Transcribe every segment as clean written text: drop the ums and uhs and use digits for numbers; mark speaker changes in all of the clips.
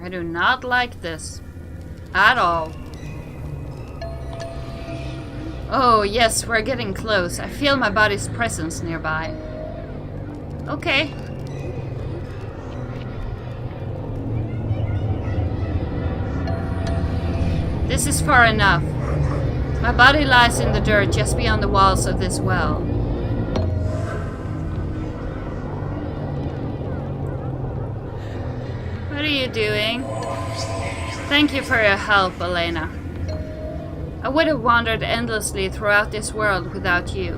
Speaker 1: I do not like this. At all. Oh, yes, we're getting close. I feel my body's presence nearby. Okay. This is far enough. My body lies in the dirt just beyond the walls of this well. What are you doing? Thank you for your help, Elena. I would have wandered endlessly throughout this world without you.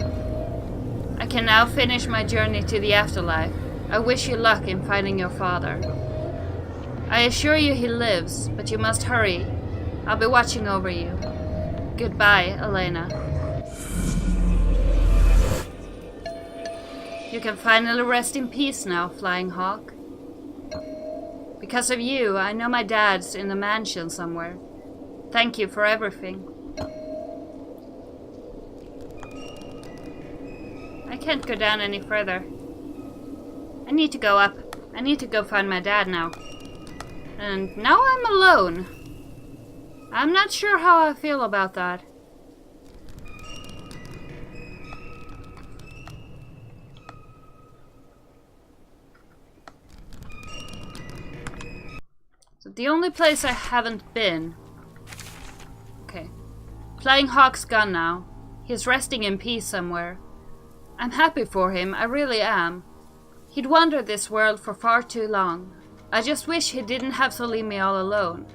Speaker 1: I can now finish my journey to the afterlife. I wish you luck in finding your father. I assure you he lives, but you must hurry. I'll be watching over you. Goodbye, Elena. You can finally rest in peace now, Flying Hawk. Because of you, I know my dad's in the mansion somewhere. Thank you for everything. I can't go down any further. I need to go up. I need to go find my dad now. And now I'm alone. I'm not sure how I feel about that. So the only place I haven't been... Okay. Flying Hawk's gone now. He's resting in peace somewhere. I'm happy for him, I really am. He'd wandered this world for far too long. I just wish he didn't have to leave me all alone.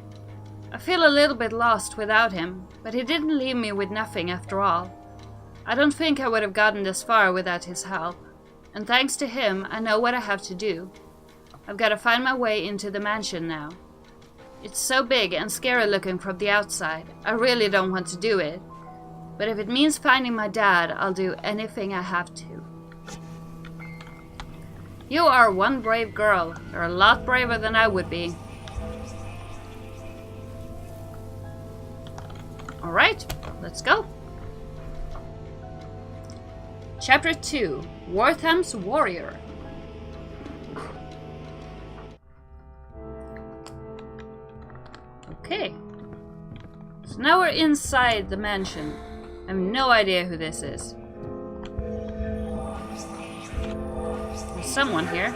Speaker 1: I feel a little bit lost without him, but he didn't leave me with nothing after all. I don't think I would have gotten this far without his help. And thanks to him, I know what I have to do. I've got to find my way into the mansion now. It's so big and scary looking from the outside. I really don't want to do it. But if it means finding my dad, I'll do anything I have to. You are one brave girl. You're a lot braver than I would be. Alright, let's go. Chapter 2, Wortham's Warrior. Okay. So now we're inside the mansion. I have no idea who this is. There's someone here.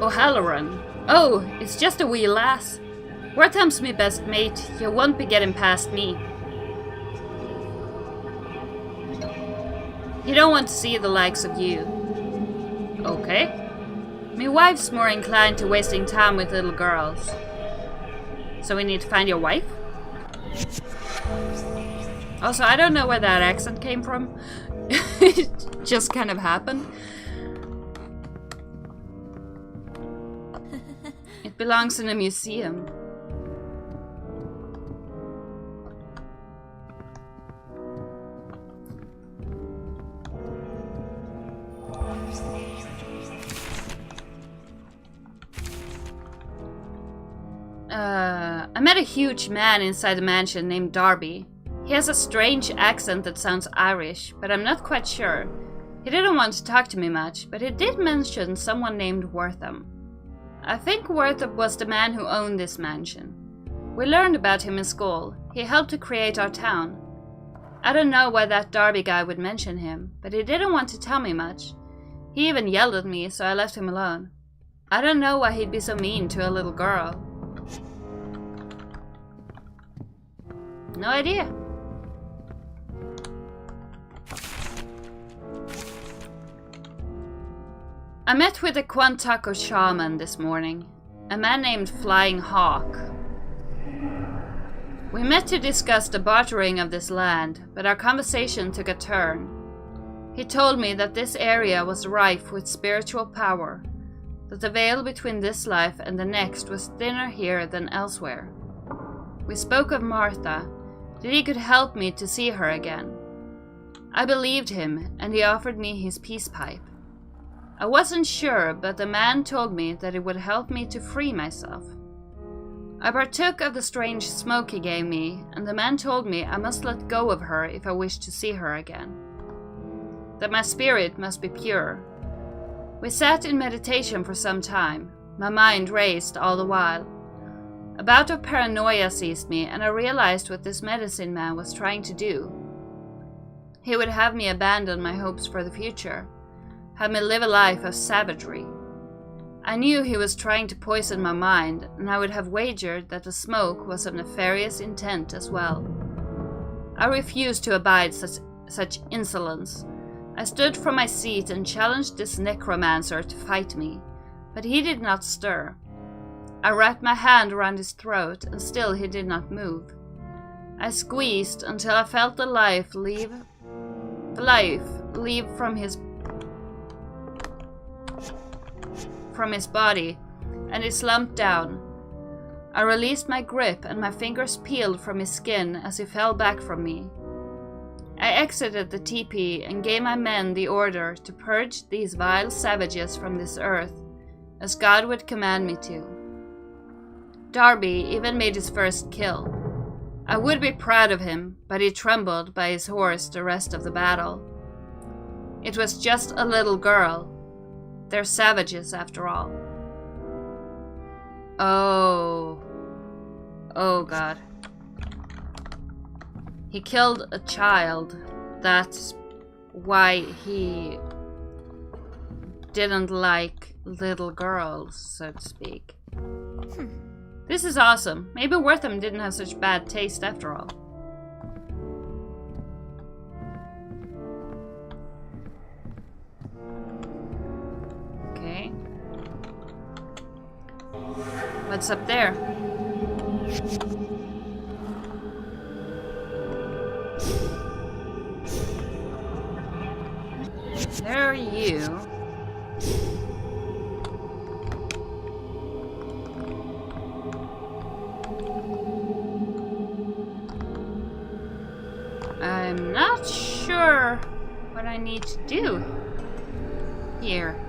Speaker 1: O'Halloran. Oh, it's just a wee lass. Wortham's me best mate. You won't be getting past me. You don't want to see the likes of you. Okay. Me wife's more inclined to wasting time with little girls. So we need to find your wife? Also, I don't know where that accent came from. It just kind of happened. It belongs in a museum. I met a huge man inside the mansion named Darby. He has a strange accent that sounds Irish, but I'm not quite sure. He didn't want to talk to me much, but he did mention someone named Wortham. I think Wortham was the man who owned this mansion. We learned about him in school. He helped to create our town. I don't know why that Darby guy would mention him, but he didn't want to tell me much. He even yelled at me, so I left him alone. I don't know why he'd be so mean to a little girl. No idea. I met with a Quantaco shaman this morning, a man named Flying Hawk. We met to discuss the bartering of this land, but our conversation took a turn. He told me that this area was rife with spiritual power, that the veil between this life and the next was thinner here than elsewhere. We spoke of Martha, that he could help me to see her again. I believed him, and he offered me his peace pipe. I wasn't sure, but the man told me that it would help me to free myself. I partook of the strange smoke he gave me, and the man told me I must let go of her if I wished to see her again. That my spirit must be pure. We sat in meditation for some time. My mind raced all the while. A bout of paranoia seized me, and I realized what this medicine man was trying to do. He would have me abandon my hopes for the future, have me live a life of savagery. I knew he was trying to poison my mind, and I would have wagered that the smoke was of nefarious intent as well. I refused to abide such insolence. I stood from my seat and challenged this necromancer to fight me, but he did not stir. I wrapped my hand around his throat, and still he did not move. I squeezed until I felt the life leave from his body, and he slumped down. I released my grip, and my fingers peeled from his skin as he fell back from me. I exited the teepee and gave my men the order to purge these vile savages from this earth, as God would command me to. Darby even made his first kill. I would be proud of him, but he trembled by his horse the rest of the battle. It was just a little girl. They're savages, after all. Oh God. He killed a child. That's why he didn't like little girls, so to speak. This is awesome. Maybe Wortham didn't have such bad taste after all. Okay. What's up there? There are you. I'm not sure what I need to do here.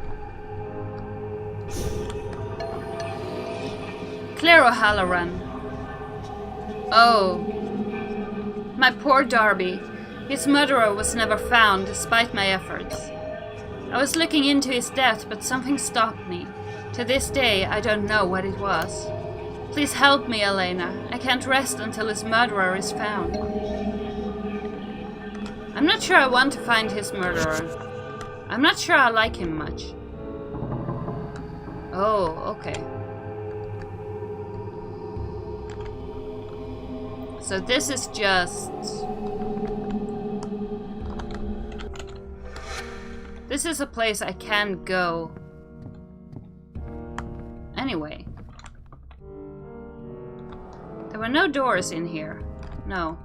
Speaker 1: Claire O'Halloran. Oh, my poor Darby. His murderer was never found despite my efforts. I was looking into his death, but something stopped me. To this day, I don't know what it was. Please help me, Elena. I can't rest until his murderer is found. I'm not sure I want to find his murderer. I'm not sure I like him much. Oh, okay. So this is just... This is a place I can go. Anyway. There were no doors in here. No.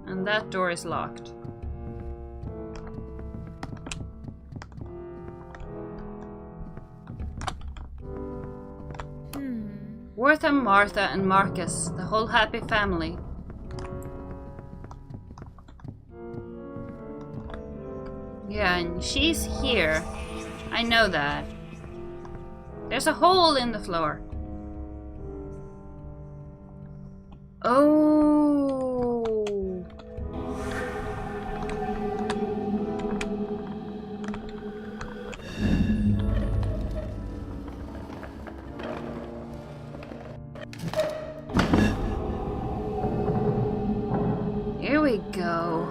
Speaker 1: And that door is locked. Wortham, Martha, and Marcus, the whole happy family. Yeah, and she's here. I know that. There's a hole in the floor. Oh. Here we go.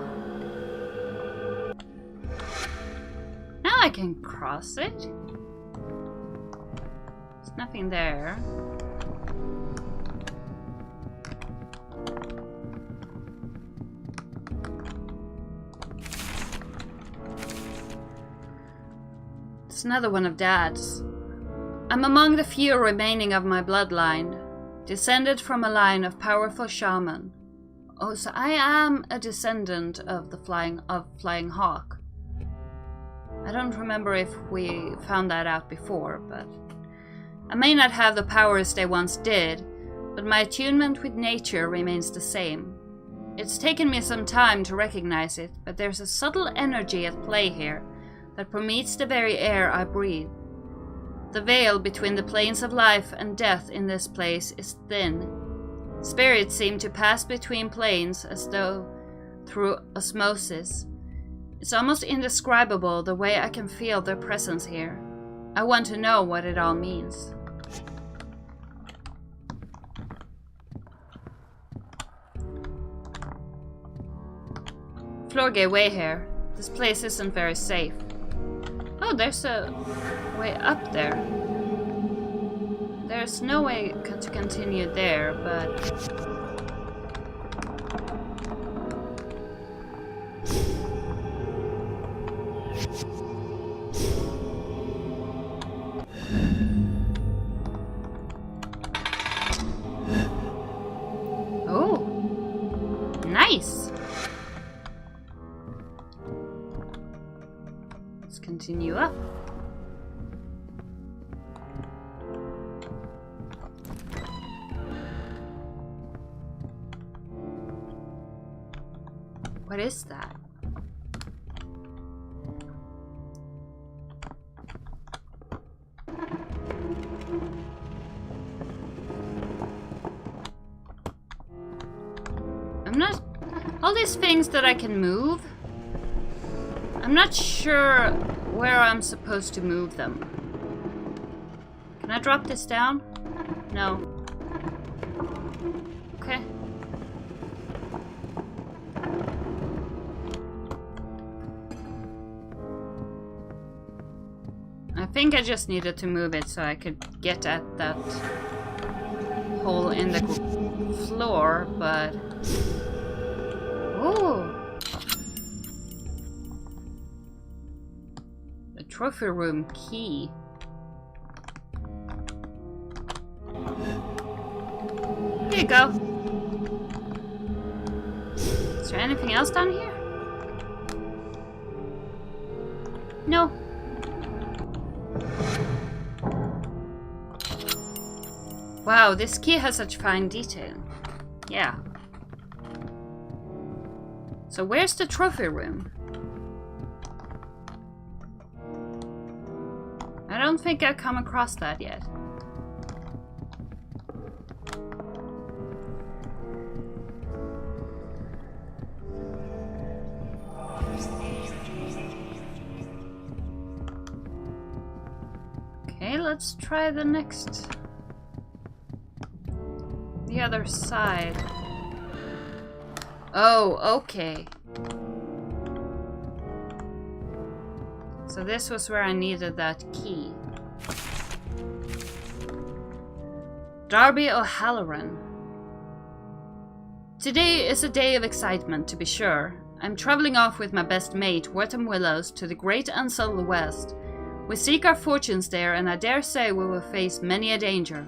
Speaker 1: Now I can cross it. There's nothing there. It's another one of Dad's. I'm among the few remaining of my bloodline, descended from a line of powerful shaman. Oh, so I am a descendant of the Flying Hawk. I don't remember if we found that out before, but I may not have the powers they once did, but my attunement with nature remains the same. It's taken me some time to recognize it, but there's a subtle energy at play here that permeates the very air I breathe. The veil between the planes of life and death in this place is thin. Spirits seem to pass between planes as though through osmosis. It's almost indescribable the way I can feel their presence here. I want to know what it all means. Floor gave way here. This place isn't very safe. Oh, there's a way up there. There's no way to continue there, but... Oh! Nice! Let's continue up. What is that? I'm not... All these things that I can move, I'm not sure where I'm supposed to move them. Can I drop this down? No. Okay. I think I just needed to move it so I could get at that hole in the floor, but... Ooh! The trophy room key. Here you go. Is there anything else down here? No. Wow, this key has such fine detail. Yeah. So where's the trophy room? I don't think I've come across that yet. Okay, let's try the next... The other side. Oh, okay. So this was where I needed that key. Darby O'Halloran. Today is a day of excitement, to be sure. I'm traveling off with my best mate, Willows, to the great unsettled west. We seek our fortunes there, and I dare say we will face many a danger.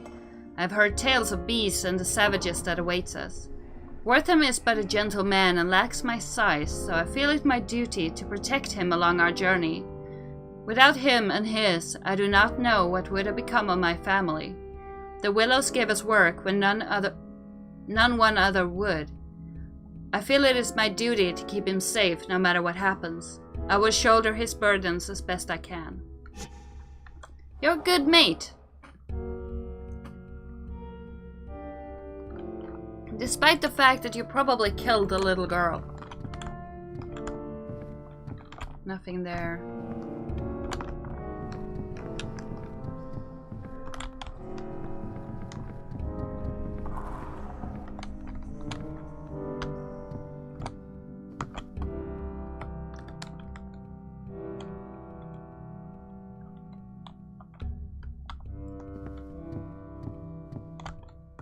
Speaker 1: I've heard tales of beasts and the savages that awaits us. Wortham is but a gentle man and lacks my size, so I feel it my duty to protect him along our journey. Without him and his, I do not know what would have become of my family. The Willows gave us work when none one other would. I feel it is my duty to keep him safe no matter what happens. I will shoulder his burdens as best I can. You're a good mate. Despite the fact that you probably killed the little girl. Nothing there.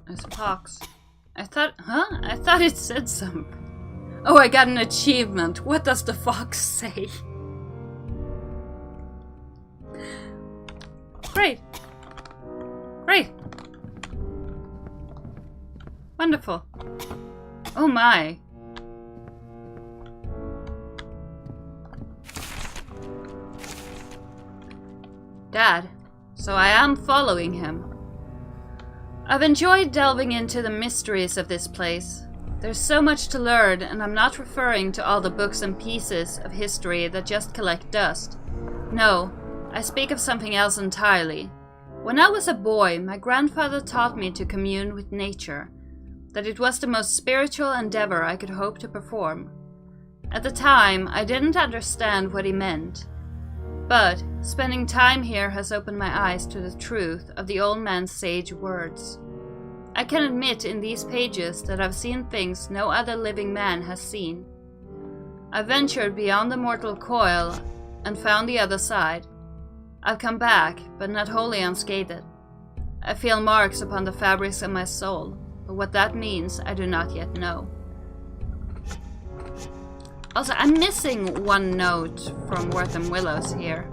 Speaker 1: There's a fox. I thought it said something. Oh, I got an achievement. What does the fox say? Great. Great. Wonderful. Oh my. Dad, so I am following him. I've enjoyed delving into the mysteries of this place. There's so much to learn, and I'm not referring to all the books and pieces of history that just collect dust. No, I speak of something else entirely. When I was a boy, my grandfather taught me to commune with nature, that it was the most spiritual endeavor I could hope to perform. At the time, I didn't understand what he meant. But spending time here has opened my eyes to the truth of the old man's sage words. I can admit in these pages that I've seen things no other living man has seen. I ventured beyond the mortal coil and found the other side. I've come back, but not wholly unscathed. I feel marks upon the fabrics of my soul, but what that means I do not yet know. Also, I'm missing one note from Wortham Willows here.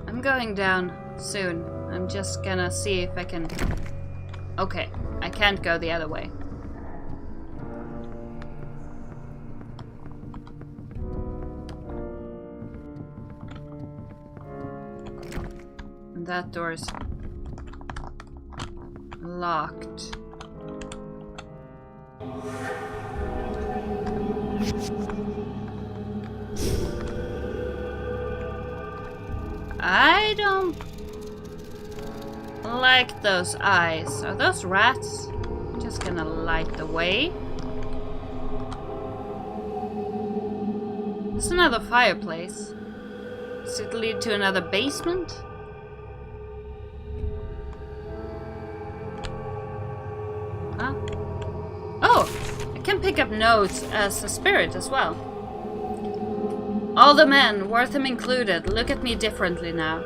Speaker 1: I'm going down soon. I'm just gonna see if I can... Okay, I can't go the other way. And that door's locked. I don't like those eyes. Are those rats? I'm just gonna light the way. There's another fireplace. Does it lead to another basement? Huh? Oh! I can pick up notes as a spirit as well. All the men, Wortham included, look at me differently now.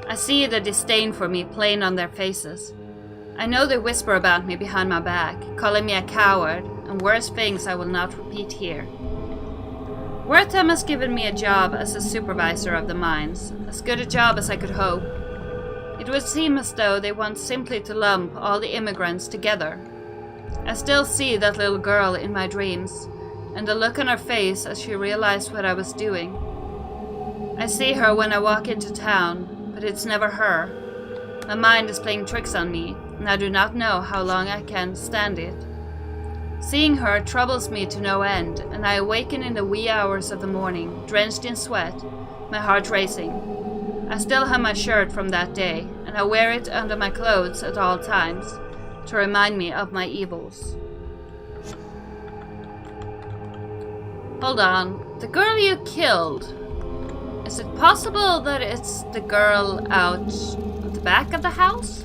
Speaker 1: I see the disdain for me plain on their faces. I know they whisper about me behind my back, calling me a coward, and worse things I will not repeat here. Wortham has given me a job as a supervisor of the mines, as good a job as I could hope. It would seem as though they want simply to lump all the immigrants together. I still see that little girl in my dreams, and the look on her face as she realized what I was doing. I see her when I walk into town, but it's never her. My mind is playing tricks on me, and I do not know how long I can stand it. Seeing her troubles me to no end, and I awaken in the wee hours of the morning, drenched in sweat, my heart racing. I still have my shirt from that day, and I wear it under my clothes at all times, to remind me of my evils. Hold on, the girl you killed. Is it possible that it's the girl out at the back of the house?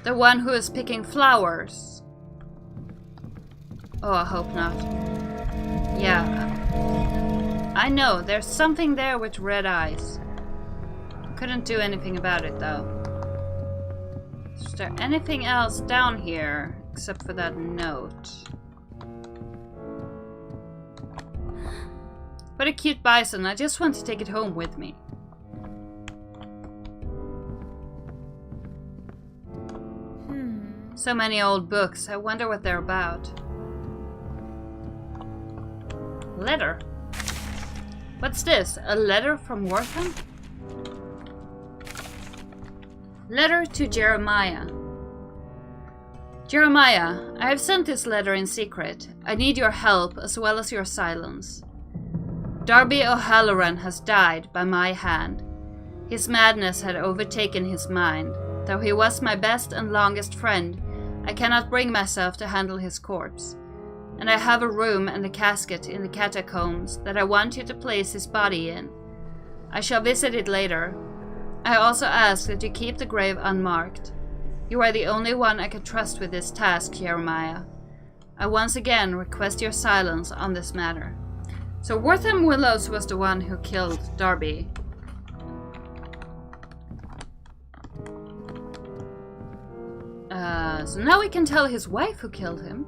Speaker 1: The one who is picking flowers. Oh, I hope not. Yeah. I know, there's something there with red eyes. Couldn't do anything about it though. Is there anything else down here except for that note? What a cute bison, I just want to take it home with me. So many old books, I wonder what they're about. Letter? What's this? A letter from Wortham? Letter to Jeremiah. Jeremiah, I have sent this letter in secret. I need your help as well as your silence. Darby O'Halloran has died by my hand. His madness had overtaken his mind. Though he was my best and longest friend, I cannot bring myself to handle his corpse. And I have a room and a casket in the catacombs that I want you to place his body in. I shall visit it later. I also ask that you keep the grave unmarked. You are the only one I can trust with this task, Jeremiah. I once again request your silence on this matter. So Wortham Willows was the one who killed Darby. So now we can tell his wife who killed him.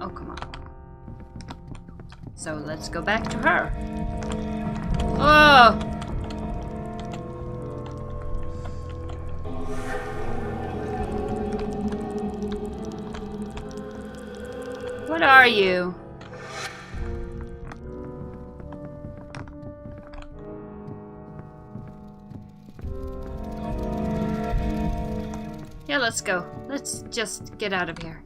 Speaker 1: Oh, come on. So let's go back to her. Oh! What are you? Yeah, let's go. Let's just get out of here.